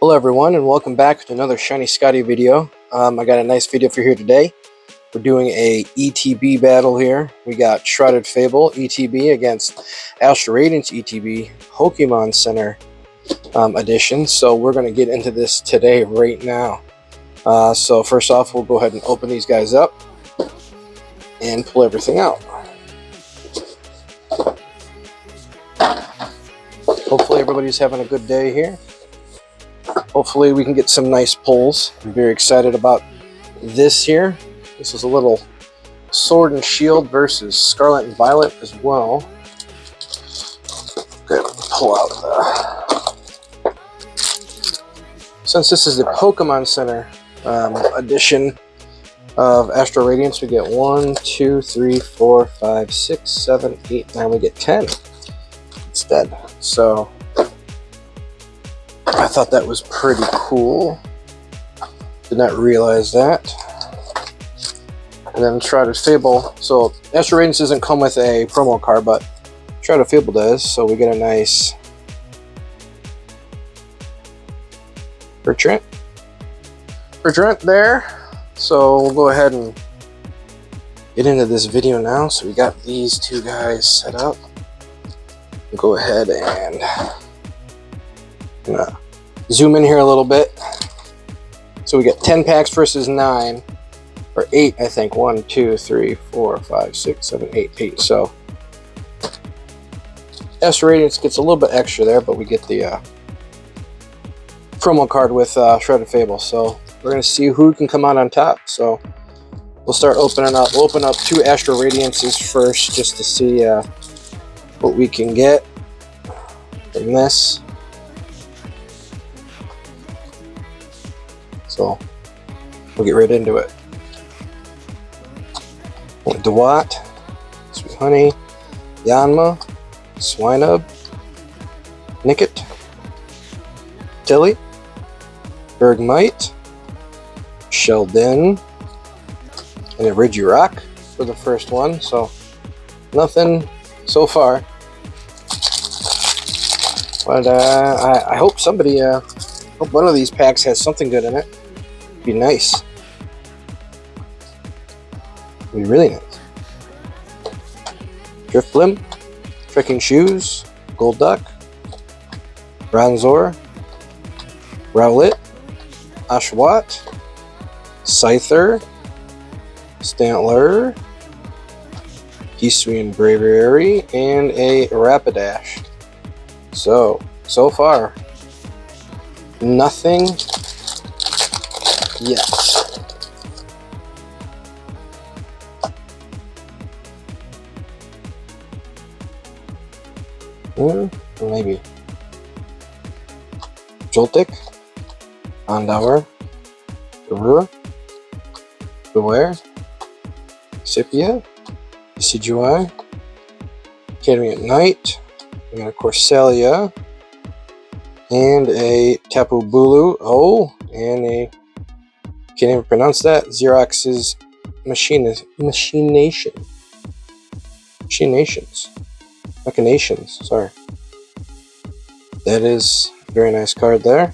Hello everyone, and welcome back to another Shiny Scotty video. I got a nice video for here today. We're doing a ETB battle here. We got Shrouded Fable ETB against Astral Radiance ETB Pokemon Center edition. So we're going to get into this today right now. So first off, we'll go ahead and open these guys up and pull everything out. Hopefully everybody's having a good day here. Hopefully we can get some nice pulls. I'm very excited about this here. This is a little Sword and Shield versus Scarlet and Violet as well. Okay, pull out since this is the Pokemon Center edition of Astral Radiance, we get 1, 2, 3, 4, 5, 6, 7, 8, 9. We get 10 instead. So I thought that was pretty cool. Did not realize that. And then Shrouded Fable. So Astral Radiance doesn't come with a promo card, but Shrouded Fable does. So we get a nice Bertrand there. So we'll go ahead and get into this video now. So we got these two guys set up. We'll go ahead and zoom in here a little bit. So we got 10 packs versus 9, or 8, I think. 1, 2, 3, 4, 5, 6, 7, 8, 8. So Astral Radiance gets a little bit extra there, but we get the promo card with Shrouded Fable. So we're going to see who can come out on top. So we'll start opening up. We'll open up 2 Astral Radiances first, just to see what we can get from this. So we'll get right into it. Dewat, Sweet Honey, Yanma, Swinub, Nickit, Tilly, Bergmite, Sheldon, and a Regirock for the first one. So nothing so far. But I hope somebody, hope one of these packs has something good in it. Be nice. Be really nice. Drifblim, Trekking Shoes, Golduck, Bronzor, Rowlet, Oshawott, Scyther, Stantler, Hisuian Braviary, and a Rapidash. So far, nothing yet. Maybe Joltik, Ondour, Garura, Beware, Scipia, Decidueye, Academy at Night, and of course Corsalia, and a Tapu Bulu. Oh, and a, can't even pronounce that, Xerox's Machinations, sorry. That is a very nice card there.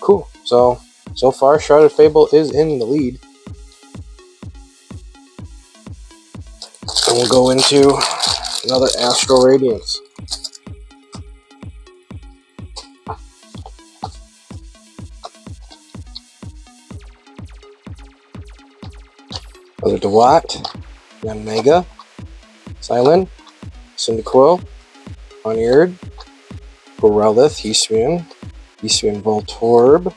Cool. So far, Shrouded Fable is in the lead. And we'll go into another Astral Radiance. Another Dewat, Yanmega, Silent, Cyndaquil, Onyard, Growlithe, Hisuian Voltorb,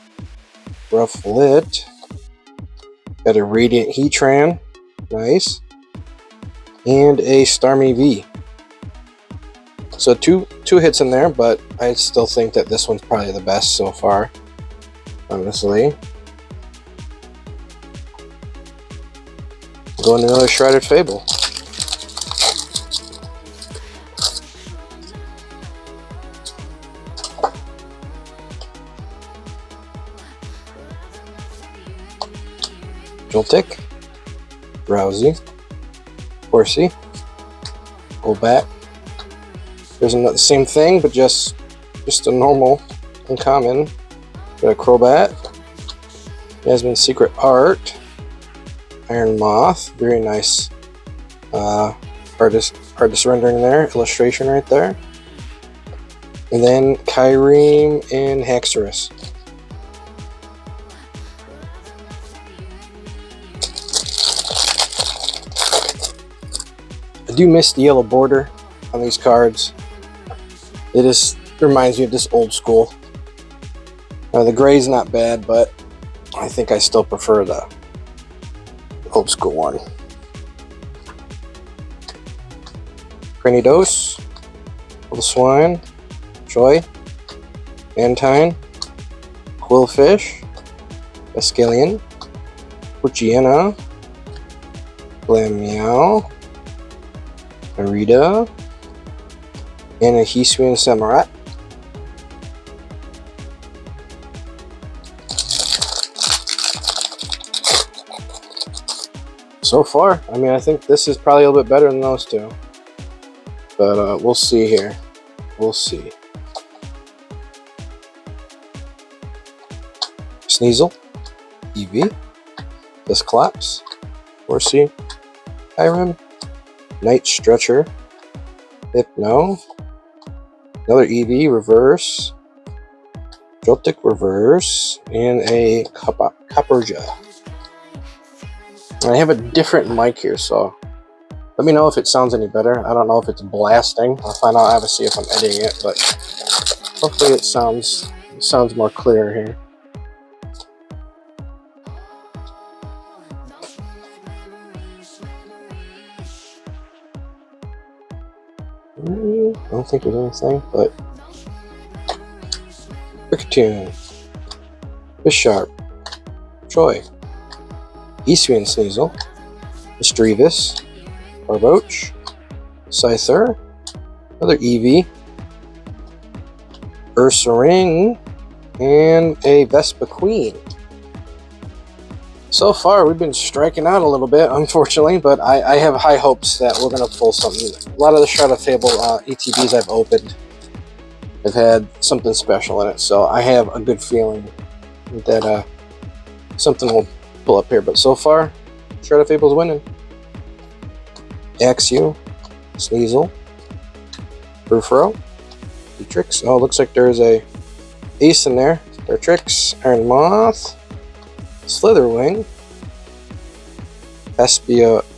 Rufflet, got a Radiant Heatran, nice, and a Starmie V. So two hits in there, but I still think that this one's probably the best so far, honestly. Going to another Shrouded Fable. Joltik, Drowsy, Horsey, Golbat. There's another same thing, but just a normal Uncommon. Got a Crobat. Yasmin's Secret Art. Iron Moth. Very nice artist rendering there. Illustration right there. And then Kyreem and Haxorus. I do miss the yellow border on these cards. It just reminds me of this old school. The gray's not bad, but I think I still prefer the old school one. Granidos, Little Swine, Joy, Antine, Quillfish, Escalion, Poochyena, Glameow, Arita, and a Hisuian Samurott. So far, I mean, I think this is probably a little bit better than those two. But we'll see here. We'll see. Sneasel, Eevee, Dusclops, Horsey, Kyurem, Night Stretcher, Hypno, another Eevee reverse, Joltik reverse, and a Copperja. I have a different mic here, so let me know if it sounds any better. I don't know if it's blasting. I'll find out obviously if I'm editing it, but hopefully it sounds more clear here. I don't think there's anything, but Rickettune, Bisharp, Troy, Hisuian Sneasel, Misdreavus, Barboach, Scyther, another Eevee, Ursaring, and a Vespiquen. So far, we've been striking out a little bit, unfortunately, but I have high hopes that we're going to pull something. A lot of the Shrouded fable ETBs I've opened have had something special in it, so I have a good feeling that something will pull up here. But so far, Shrouded fable's winning. Axew, Sneasel, Bufro, Beatrix. Oh, looks like there's a ace in there. Beatrix, Iron Moth, Slitherwing,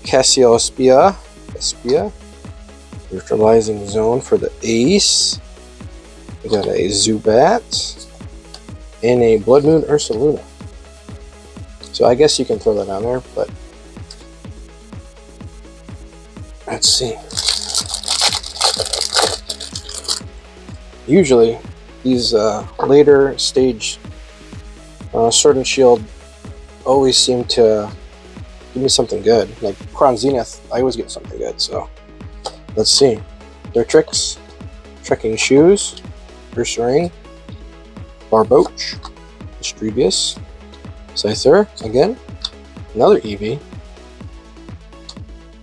Cassiospia, Neutralizing Zone for the ace. We got a Zubat and a Blood Moon Ursaluna. So I guess you can throw that on there, but let's see. Usually, these later stage Sword and Shield always seem to give me something good. Like Crown Zenith, I always get something good. So let's see. Dartrix, Trekking Shoes, Ursaring, Barboach, Misdreavus, Scyther again, another Eevee,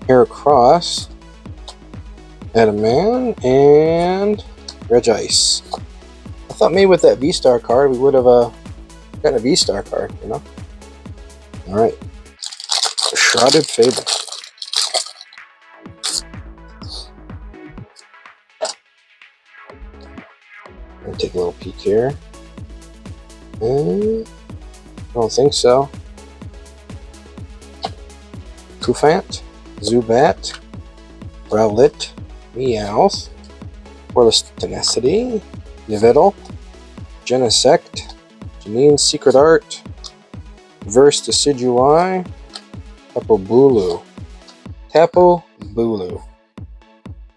Heracross, Adaman, and Regice. I thought maybe with that V-Star card we would have gotten a V-Star card, you know? Alright. Shrouded Fable. I'll take a little peek here. I don't think so. Kufant, Zubat, Rowlet, Meowth, Warless Tenacity, Yveltal, Genesect, Janine's Secret Art, Reverse Decidueye, Tapu Bulu.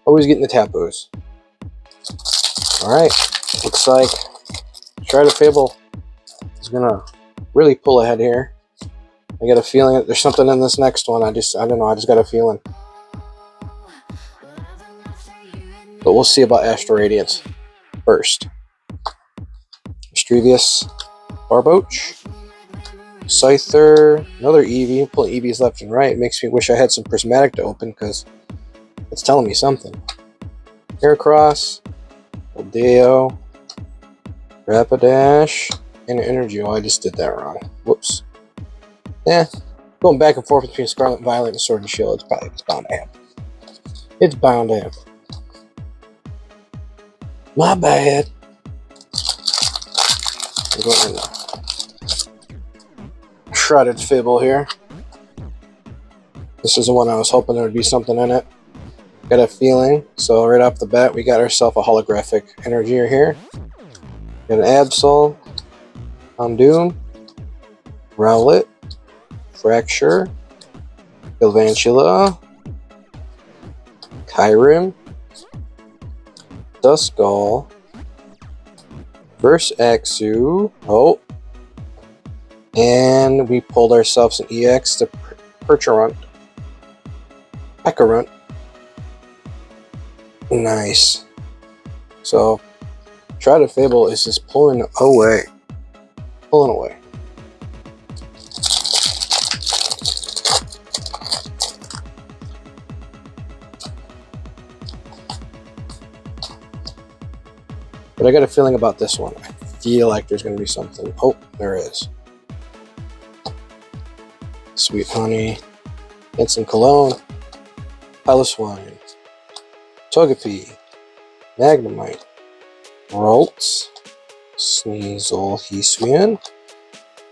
Always getting the Tapus. Alright, looks like Shrouded fable is gonna really pull ahead here. I got a feeling that there's something in this next one. I don't know, I just got a feeling. But we'll see about Astral Radiance first. Misdreavus, Barboach, Scyther, another Eevee. Pulling Eevees left and right makes me wish I had some Prismatic to open because it's telling me something. Heracross, Oldeo, Rapidash, and Energy. Oh, I just did that wrong. Whoops. Yeah, going back and forth between Scarlet and Violet and Sword and Shield, it's bound to happen. It's bound to happen. My bad. I'm going Shrouded Fable here. This is the one I was hoping there would be something in it. Got a feeling. So right off the bat, we got ourselves a holographic energy here. Got an Absol, Houndoom, Rowlet, Fracture, Galvantula, Kyurem, Duskull, Versaxu. Oh, and we pulled ourselves an EX to Percherunt. Pekarunt. Nice. So, Shrouded Fable is just pulling away. Pulling away. But I got a feeling about this one. I feel like there's going to be something. Oh, there is. Sweet Honey. Instant Cologne. Piloswine. Togepi. Magnemite. Ralts. Sneasel. Hisuian.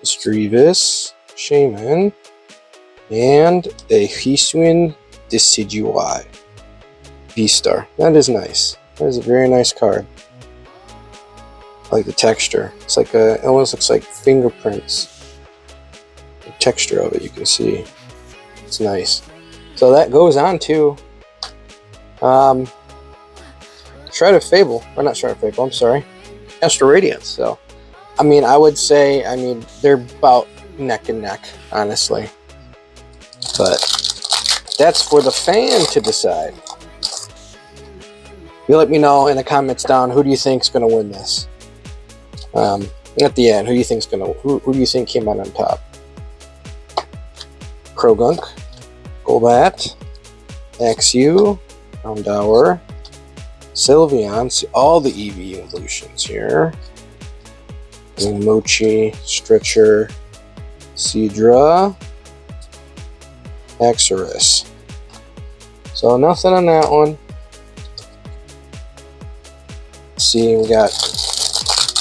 Misdreavus. Shaman. And a Hisuian Decidueye. V-Star. That is nice. That is a very nice card. I like the texture. It's like it almost looks like fingerprints. The texture of it, you can see. It's nice. So that goes on to Shrouded Fable, or not Shrouded Fable, I'm sorry, Astral Radiance. So, I mean, I would say, they're about neck and neck, honestly. But that's for the fan to decide. You let me know in the comments down, who do you think's going to win this? At the end, who do you think's gonna? Who do you think came out on top? Krogunk, Golbat, XU, Houndour, Sylveon. See all the EV evolutions here. Mochi, Stretcher, Seadra, Axorus. So nothing on that one. Let's see, we got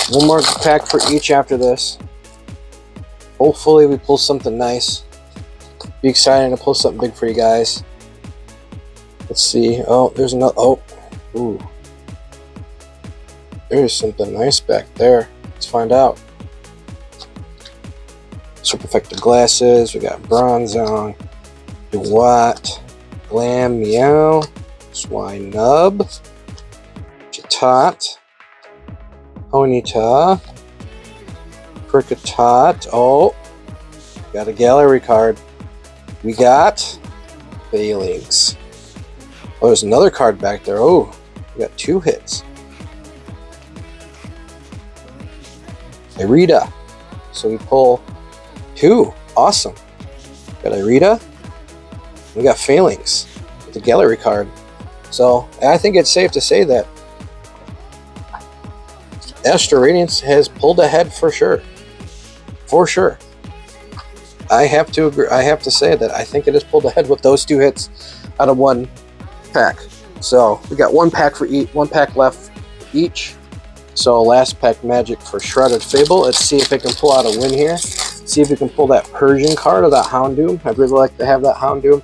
one more pack for each after this. Hopefully we pull something nice. Be excited to pull something big for you guys. Let's see. Oh, there's another. Oh, ooh. There's something nice back there. Let's find out. Super Effective Glasses. We got Bronzong, Dewott, Glam Meow, Swinub, Chatot, Ponyta, Kricketot. Oh, got a gallery card. We got Failings. Oh, there's another card back there. Oh, we got two hits. Irida. So we pull two. Awesome. Got Irida. We got Failings with the gallery card. So I think it's safe to say that Astral Radiance has pulled ahead for sure. For sure. I have to agree. I have to say that I think it has pulled ahead with those two hits out of one pack. So we got one pack for each, one pack left for each. So last pack magic for Shrouded Fable. Let's see if it can pull out a win here. See if we can pull that Persian card or that Houndoom. I'd really like to have that Houndoom.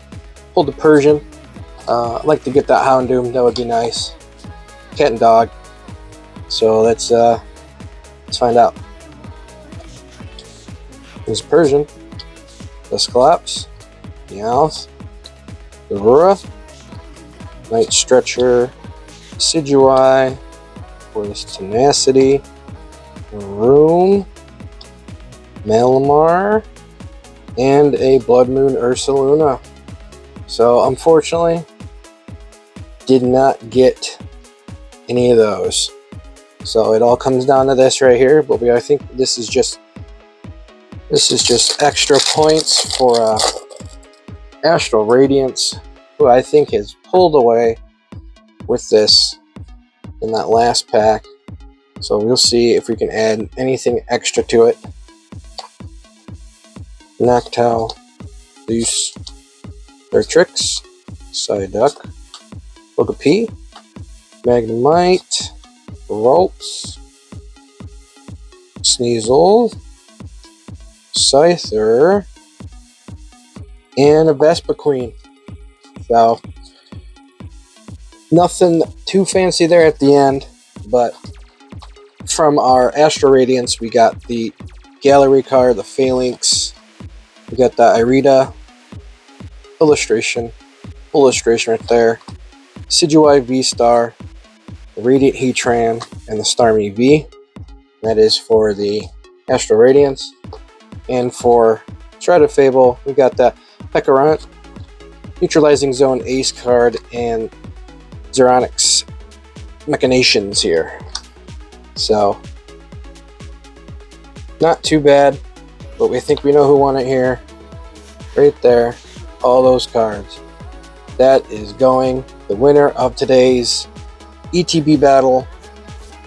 Pull the Persian. I'd like to get that Houndoom. That would be nice. Cat and dog. So let's find out. There's Persian, Dusclops, Meowth, Aurora, Night Stretcher, Decidueye, for this Tenacity, Room, Malamar, and a Blood Moon Ursaluna. So unfortunately, did not get any of those. So it all comes down to this right here, but I think this is just extra points for Astral Radiance, who I think has pulled away with this in that last pack. So we'll see if we can add anything extra to it. Noctowl, Loose, Tricks, Psyduck, Togepi, Magnemite, Ralts, Sneasel, Scyther, and a Vespiquen. So nothing too fancy there at the end, but from our Astral Radiance we got the Gallery card, the Phalanx, we got the Irida illustration right there, Decidueye V-Star, the Radiant Heatran, and the Starmie V. That is for the Astral Radiance. And for Shrouded Fable, we got that Pekarant, Neutralizing Zone Ace card, and Xeronics Machinations here. So, not too bad, but we think we know who won it here. Right there, all those cards. That is going the winner of today's ETB battle.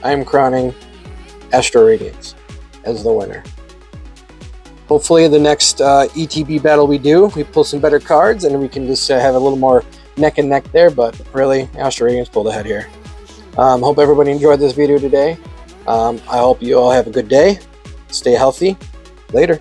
I am crowning Astral Radiance as the winner. Hopefully the next ETB battle we pull some better cards and we can just have a little more neck and neck there, but really, Astral Radiance pulled ahead here. Hope everybody enjoyed this video today. I hope you all have a good day. Stay healthy. Later.